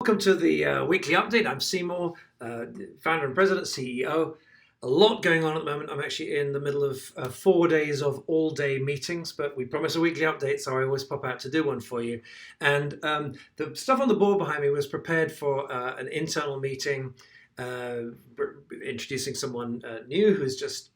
Welcome to the weekly update. I'm Seymour, founder and president, CEO. A lot going on at the moment. I'm actually in the middle of 4 days of all-day meetings, but we promise a weekly update, so I always pop out to do one for you. And the stuff on the board behind me was prepared for an internal meeting, introducing someone new who's just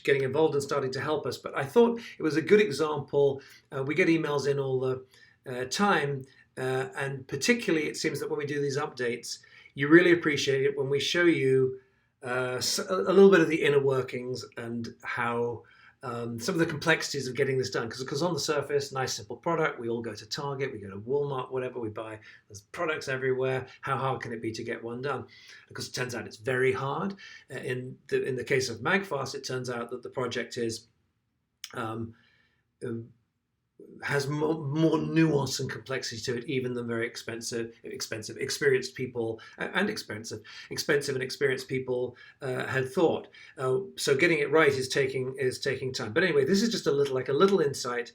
getting involved and starting to help us. But I thought it was a good example. We get emails in all the time. And particularly, it seems that when we do these updates, you really appreciate it when we show you a little bit of the inner workings and how some of the complexities of getting this done. Because on the surface, nice simple product. We all go to Target, we go to Walmart, whatever we buy. There's products everywhere. How hard can it be to get one done? Because it turns out it's very hard. In the case of MAGFAST, it turns out that the project is has more nuance and complexity to it even than very experienced people and expensive and experienced people had thought. So getting it right is taking time. But anyway, this is just a little insight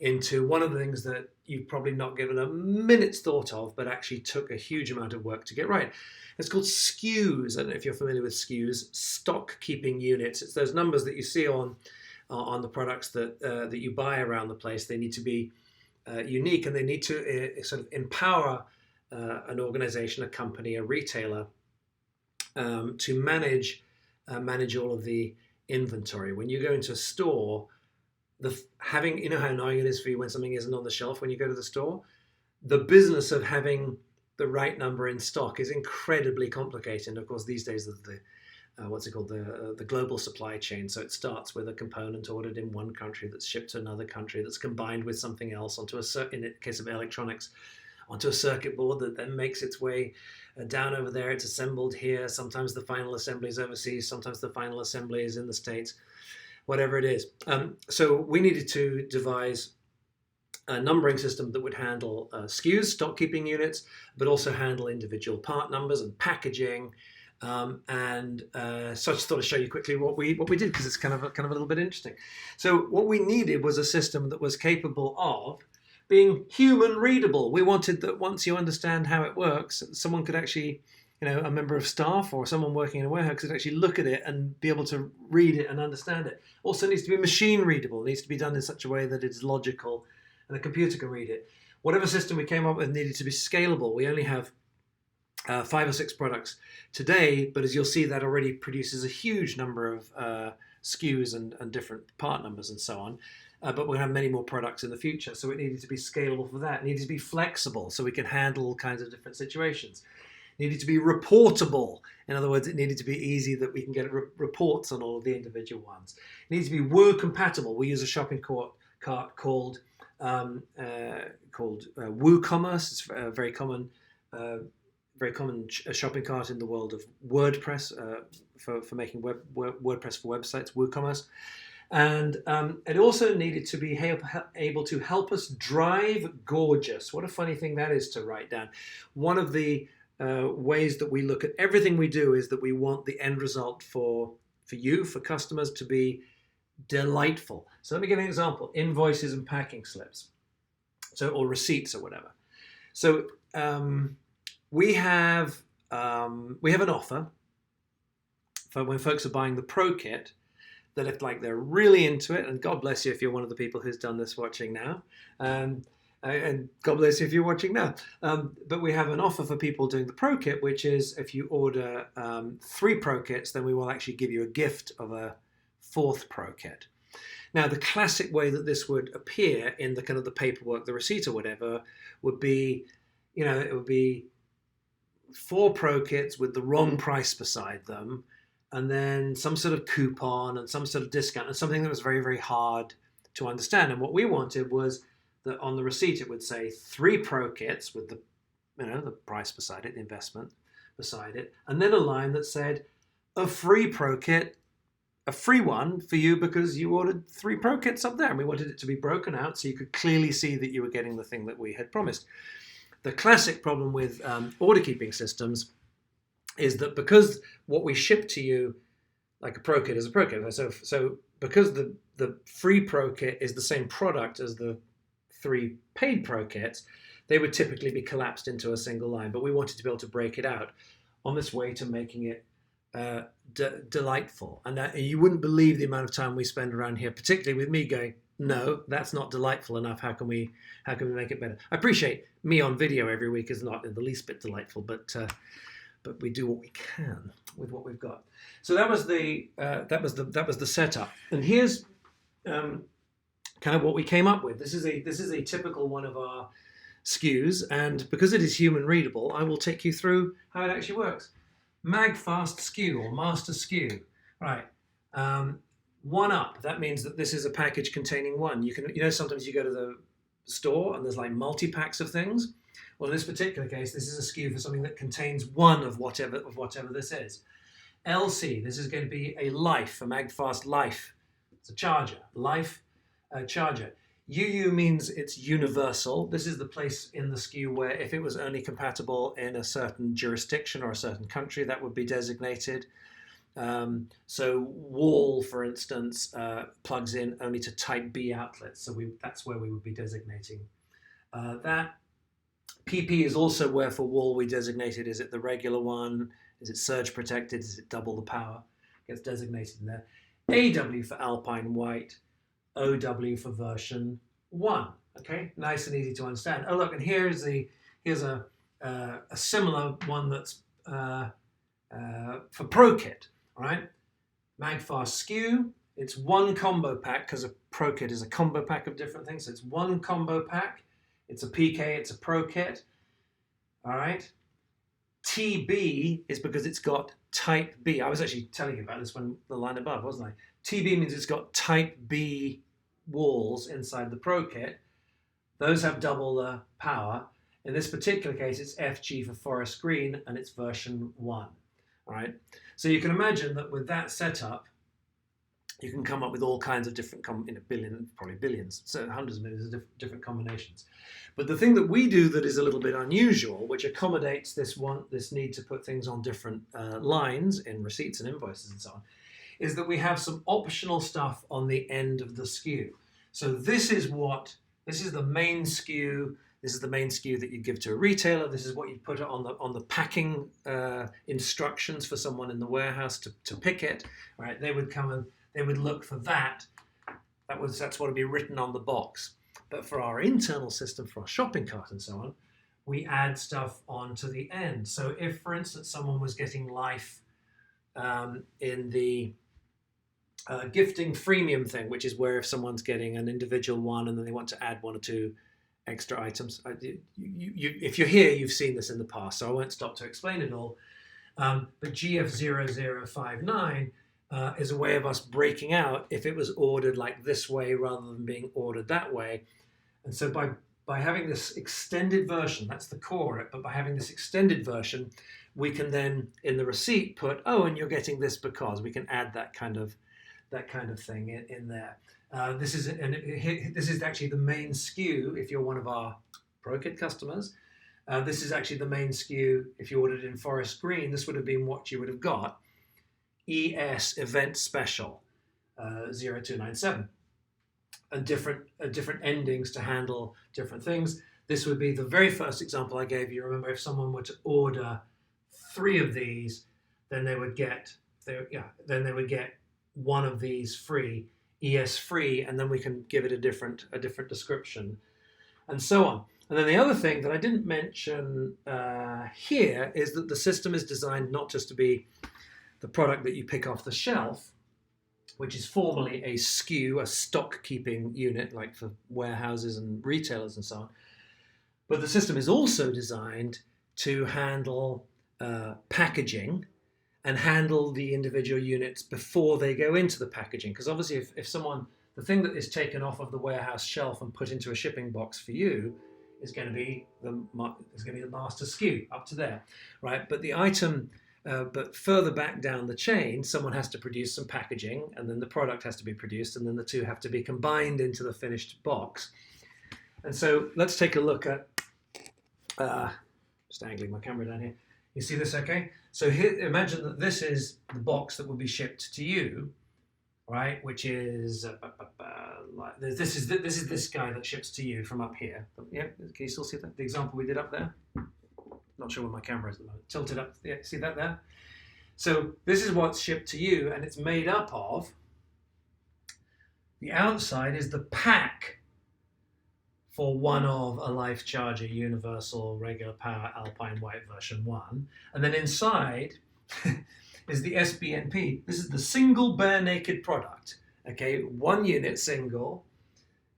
into one of the things that you've probably not given a minute's thought of, but actually took a huge amount of work to get right. It's called SKUs. I don't know if you're familiar with SKUs, stock keeping units. It's those numbers that you see on the products that you buy around the place. They need to be unique, and they need to sort of empower an organization, a company, a retailer to manage all of the inventory. When you go into a store, you know how annoying it is for you when something isn't on the shelf when you go to the store? The business of having the right number in stock is incredibly complicated. And of course, these days, the global supply chain. So it starts with a component ordered in one country that's shipped to another country that's combined with something else in the case of electronics, onto a circuit board that then makes its way down over there. It's assembled here. Sometimes the final assembly is overseas. Sometimes the final assembly is in the States, whatever it is. So we needed to devise a numbering system that would handle SKUs, stock keeping units, but also handle individual part numbers and packaging. So I just thought I'd show you quickly what we did, because it's kind of a little bit interesting. So what we needed was a system that was capable of being human readable. We wanted that once you understand how it works, someone could actually, a member of staff or someone working in a warehouse could actually look at it and be able to read it and understand it. Also, it needs to be machine readable. It needs to be done in such a way that it's logical and a computer can read it. Whatever system we came up with needed to be scalable. We only have 5 or 6 products today, but as you'll see, that already produces a huge number of SKUs and different part numbers and so on. But we'll have many more products in the future, so it needed to be scalable for that. It needed to be flexible, so we can handle all kinds of different situations. It needed to be reportable. In other words, it needed to be easy that we can get reports on all of the individual ones. It needs to be word compatible. We use a shopping cart called WooCommerce. It's a very common shopping cart in the world of WordPress for making WordPress for websites, WooCommerce. And it also needed to be able to help us drive gorgeous. What a funny thing that is to write down. One of the ways that we look at everything we do is that we want the end result for customers to be delightful. So let me give you an example: invoices and packing slips, or receipts or whatever. So we have an offer for when folks are buying the Pro Kit, that if they're really into it, and God bless you if you're one of the people who's done this watching now, and God bless you if you're watching now. But we have an offer for people doing the Pro Kit, which is if you order 3 Pro Kits, then we will actually give you a gift of a 4th Pro Kit. Now, the classic way that this would appear in the kind of the paperwork, the receipt or whatever, would be, it would be 4 Pro Kits with the wrong price beside them, and then some sort of coupon and some sort of discount and something that was very, very hard to understand. And what we wanted was that on the receipt it would say 3 Pro Kits with the price beside it, the investment beside it, and then a line that said a free Pro Kit, a free one for you because you ordered 3 Pro Kits up there. And we wanted it to be broken out so you could clearly see that you were getting the thing that we had promised. The classic problem with order keeping systems is that because what we ship to you, like a Pro Kit, is a Pro Kit. So because the free Pro Kit is the same product as the 3 paid Pro Kits, they would typically be collapsed into a single line, but we wanted to be able to break it out on this way to making it delightful. And you wouldn't believe the amount of time we spend around here, particularly with me going, no, that's not delightful enough. How can we make it better? I appreciate me on video every week is not in the least bit delightful, but we do what we can with what we've got. So that was the setup. And here's kind of what we came up with. This is a typical one of our SKUs, and because it is human readable, I will take you through how it actually works. MAGFAST SKU or master SKU, right? One up. That means that this is a package containing one. Sometimes you go to the store and there's like multi-packs of things. Well, in this particular case, this is a SKU for something that contains one of whatever this is. LC. This is going to be a life, a MAGFAST life. It's a charger. Life charger. UU means it's universal. This is the place in the SKU where if it was only compatible in a certain jurisdiction or a certain country, that would be designated. So wall, for instance, plugs in only to type B outlets. So that's where we would be designating that. PP is also where for wall we designated, is it the regular one? Is it surge protected? Is it double the power? Gets designated in there. AW for Alpine White. OW for version 1. Okay, nice and easy to understand. Oh look, and here's a similar one that's for ProKit. All right, MAGFAST SKU. It's one combo pack because a ProKit is a combo pack of different things. So it's one combo pack. It's a PK. It's a ProKit. All right. TB is because it's got type B. I was actually telling you about this when the line above, wasn't I? TB means it's got type B walls inside the ProKit. Those have double the power. In this particular case, it's FG for forest green, and it's version 1. All right. So you can imagine that with that setup, you can come up with all kinds of different, probably billions, so hundreds of millions of different combinations. But the thing that we do that is a little bit unusual, which accommodates this need to put things on different lines in receipts and invoices and so on, is that we have some optional stuff on the end of the SKU. So this is the main SKU. This is the main SKU that you give to a retailer. This is what you put it on the packing instructions for someone in the warehouse to pick it. Right? They would come and they would look for that. That's what would be written on the box. But for our internal system, for our shopping cart and so on, we add stuff onto the end. So if, for instance, someone was getting life in the gifting freemium thing, which is where if someone's getting an individual one and then they want to add one or two extra items, if you're here, you've seen this in the past, so I won't stop to explain it all. But GF0059 is a way of us breaking out if it was ordered like this way rather than being ordered that way. And so by having this extended version, that's the core, but by having this extended version, we can then in the receipt put, and you're getting this because we can add that kind of thing in there. This is actually the main SKU if you're one of our ProKit customers. This is actually the main SKU if you ordered in forest green. This would have been what you would have got. ES event special 0297, and different endings to handle different things. This would be the very first example I gave you. Remember, if someone were to order 3 of these, then they would get one of these free, ES free, and then we can give it a different description, and so on. And then the other thing that I didn't mention here is that the system is designed not just to be the product that you pick off the shelf, which is formally a SKU, a stock keeping unit, like for warehouses and retailers and so on. But the system is also designed to handle packaging and handle the individual units before they go into the packaging. Because obviously if someone, the thing that is taken off of the warehouse shelf and put into a shipping box for you is going to be the master SKU up to there, right? But the item, but further back down the chain, someone has to produce some packaging, and then the product has to be produced, and then the two have to be combined into the finished box. And so let's take a look at, just angling my camera down here. You see this okay? So here, imagine that this is the box that will be shipped to you, right? Which is like this is this guy that ships to you from up here. Yeah, can you still see that? The example we did up there. Not sure where my camera is at the moment. Tilted up. Yeah, see that there? So this is what's shipped to you, and it's made up of. The outside is the pack for one of a Life Charger Universal Regular Power Alpine White version 1. And then inside is the SBNP. This is the single bare naked product. Okay, 1 unit single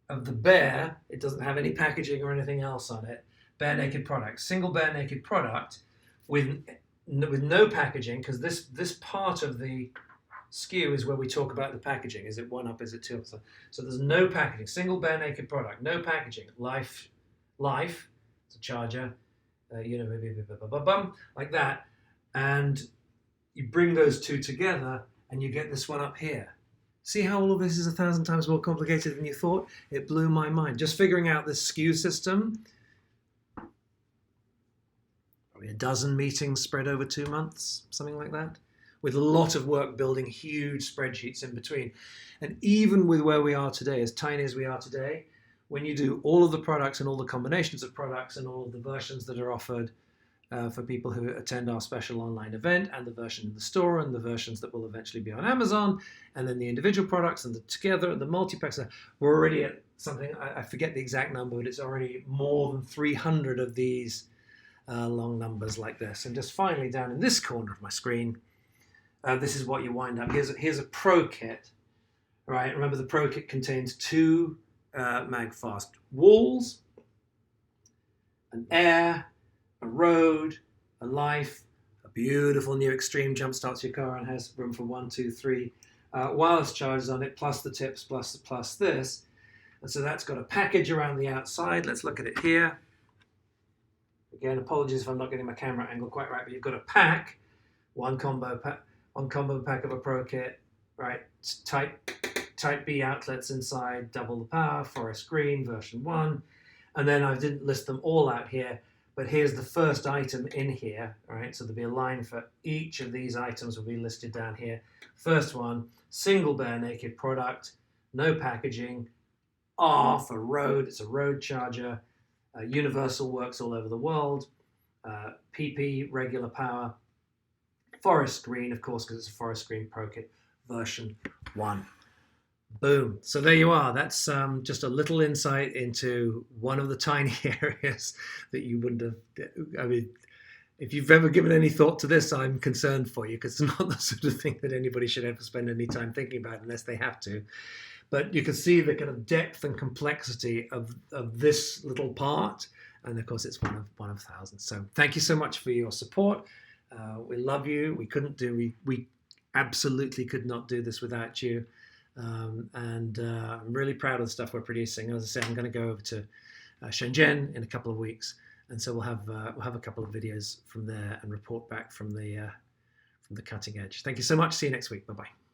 of the bare. It doesn't have any packaging or anything else on it. Bare naked product, single bare naked product with no packaging, because this part of the SKU is where we talk about the packaging. Is it 1 up? Is it 2 up? So there's no packaging. Single bare naked product, no packaging. Life, it's a charger, like that. And you bring those two together and you get this one up here. See how all of this is 1,000 times more complicated than you thought? It blew my mind. Just figuring out this SKU system, probably a dozen meetings spread over 2 months, something like that, with a lot of work building huge spreadsheets in between. And even with where we are today, as tiny as we are today, when you do all of the products and all the combinations of products and all of the versions that are offered for people who attend our special online event, and the version in the store, and the versions that will eventually be on Amazon, and then the individual products and the together and the multi-packs, we're already at something, I forget the exact number, but it's already more than 300 of these long numbers like this. And just finally down in this corner of my screen, this is what you wind up. Here's a Pro Kit, right? Remember, the Pro Kit contains 2 MAGFAST walls, an Air, a Road, a Life, a beautiful new Extreme jump starts your car and has room for 1, 2, 3 wireless chargers on it, plus the tips, plus this. And so that's got a package around the outside. Let's look at it here. Again, apologies if I'm not getting my camera angle quite right, but you've got a pack, one combo pack of a Pro Kit, right? Type B outlets inside, double the power, forest green, version 1. And then I didn't list them all out here, but here's the first item in here, right? So there'll be a line for each of these items will be listed down here. First one, single bare naked product, no packaging, R for Road, it's a Road charger, universal, works all over the world, PP, regular power, forest green, of course, because it's a forest green Pro Kit, version 1. Boom. So there you are. That's just a little insight into one of the tiny areas that you wouldn't have. I mean, if you've ever given any thought to this, I'm concerned for you, because it's not the sort of thing that anybody should ever spend any time thinking about unless they have to. But you can see the kind of depth and complexity of this little part. And of course, it's one of thousands. So thank you so much for your support. We love you. We absolutely could not do this without you. I'm really proud of the stuff we're producing. As I say, I'm going to go over to Shenzhen in a couple of weeks, and so we'll have a couple of videos from there and report back from the cutting edge. Thank you so much. See you next week. Bye bye.